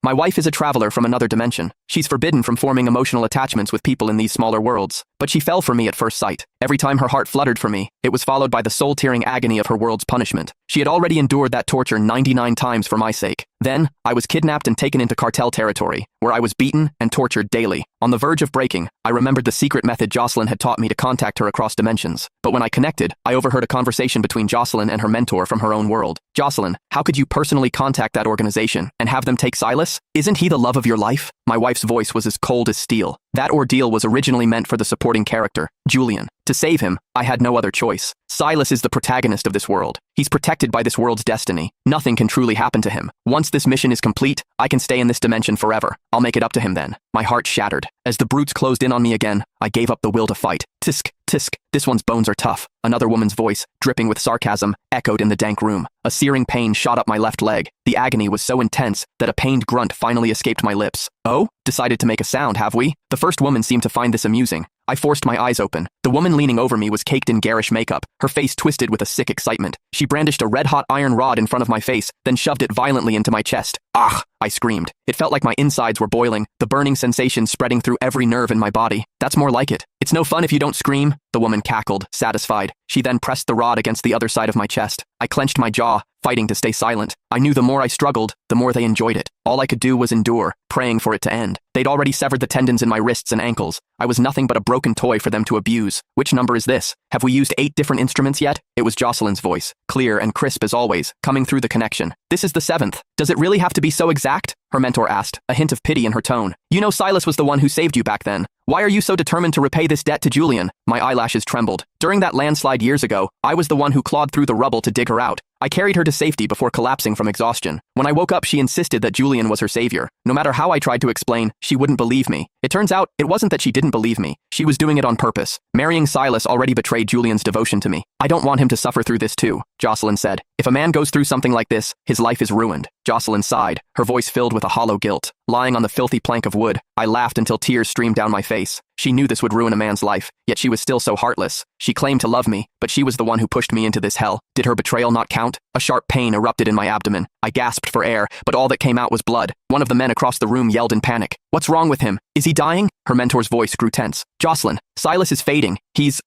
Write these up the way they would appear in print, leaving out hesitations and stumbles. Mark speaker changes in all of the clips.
Speaker 1: My wife is a traveler from another dimension. She's forbidden from forming emotional attachments with people in these smaller worlds. But she fell for me at first sight. Every time her heart fluttered for me, it was followed by the soul-tearing agony of her world's punishment. She had already endured that torture 99 times for my sake. Then, I was kidnapped and taken into cartel territory, where I was beaten and tortured daily. On the verge of breaking, I remembered the secret method Jocelyn had taught me to contact her across dimensions. But when I connected, I overheard a conversation between Jocelyn and her mentor from her own world. Jocelyn, how could you personally contact that organization and have them take Silas? Isn't he the love of your life? My wife's voice was as cold as steel. That ordeal was originally meant for the supporting character, Julian. To save him, I had no other choice. Silas is the protagonist of this world. He's protected by this world's destiny. Nothing can truly happen to him. Once this mission is complete, I can stay in this dimension forever. I'll make it up to him then. My heart shattered. As the brutes closed in on me again, I gave up the will to fight. Tisk, tisk, this one's bones are tough. Another woman's voice, dripping with sarcasm, echoed in the dank room. A searing pain shot up my left leg. The agony was so intense that a pained grunt finally escaped my lips. Oh? Decided to make a sound, have we? The first woman seemed to find this amusing. I forced my eyes open. The woman leaning over me was caked in garish makeup, her face twisted with a sick excitement. She brandished a red-hot iron rod in front of my face, then shoved it violently into my chest. Ah! I screamed. It felt like my insides were boiling, the burning sensation spreading through every nerve in my body. That's more like it. It's no fun if you don't scream, the woman cackled, satisfied. She then pressed the rod against the other side of my chest. I clenched my jaw, fighting to stay silent. I knew the more I struggled, the more they enjoyed it. All I could do was endure, praying for it to end. They'd already severed the tendons in my wrists and ankles. I was nothing but a broken toy for them to abuse. Which number is this? Have we used 8 different instruments yet? It was Jocelyn's voice, clear and crisp as always, coming through the connection. This is the 7th. Does it really have to be so exact? Her mentor asked, a hint of pity in her tone. You know Silas was the one who saved you back then. Why are you so determined to repay this debt to Julian? My eyelashes trembled. During that landslide years ago, I was the one who clawed through the rubble to dig her out. I carried her to safety before collapsing from exhaustion. When I woke up, she insisted that Julian was her savior. No matter how I tried to explain, she wouldn't believe me. It turns out, it wasn't that she didn't believe me. She was doing it on purpose. Marrying Silas already betrayed Julian's devotion to me. I don't want him to suffer through this too, Jocelyn said. If a man goes through something like this, his life is ruined. Jocelyn sighed, her voice filled with a hollow guilt. Lying on the filthy plank of wood, I laughed until tears streamed down my face. She knew this would ruin a man's life, yet she was still so heartless. She claimed to love me, but she was the one who pushed me into this hell. Did her betrayal not count? A sharp pain erupted in my abdomen. I gasped for air, but all that came out was blood. One of the men across the room yelled in panic. What's wrong with him? Is he dying? Her mentor's voice grew tense. Jocelyn, Silas is fading.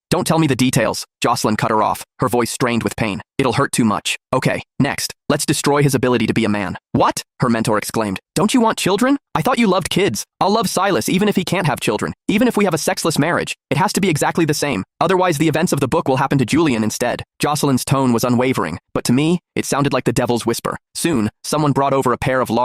Speaker 1: Don't tell me the details. Jocelyn cut her off, her voice strained with pain. It'll hurt too much. Okay, next. Let's destroy his ability to be a man. What? Her mentor exclaimed. Don't you want children? I thought you loved kids. I'll love Silas even if he can't have children. Even if we have a sexless marriage. It has to be exactly the same. Otherwise the events of the book will happen to Julian instead. Jocelyn's tone was unwavering, but to me, it sounded like the devil's whisper. Soon, someone brought over a pair of large